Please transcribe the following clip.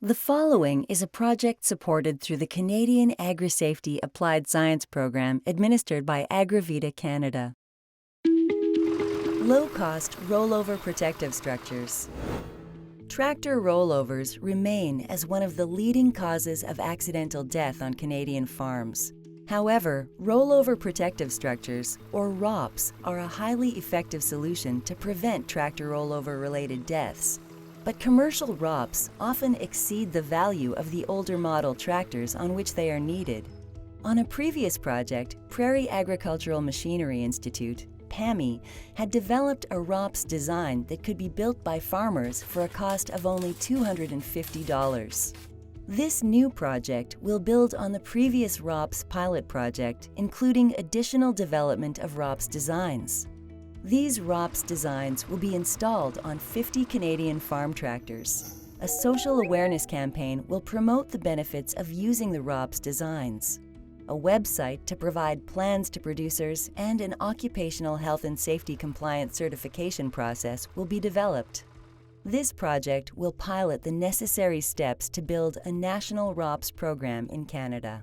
The following is a project supported through the Canadian Agri-Safety Applied Science Program administered by Agravita Canada. Low-cost rollover protective structures. Tractor rollovers remain as one of the leading causes of accidental death on Canadian farms. However, rollover protective structures, or ROPS, are a highly effective solution to prevent tractor rollover-related deaths. But commercial ROPS often exceed the value of the older model tractors on which they are needed. On a previous project, Prairie Agricultural Machinery Institute, PAMI, had developed a ROPS design that could be built by farmers for a cost of only $250. This new project will build on the previous ROPS pilot project, including additional development of ROPS designs. These ROPS designs will be installed on 50 Canadian farm tractors. A social awareness campaign will promote the benefits of using the ROPS designs. A website to provide plans to producers and an occupational health and safety compliance certification process will be developed. This project will pilot the necessary steps to build a national ROPS program in Canada.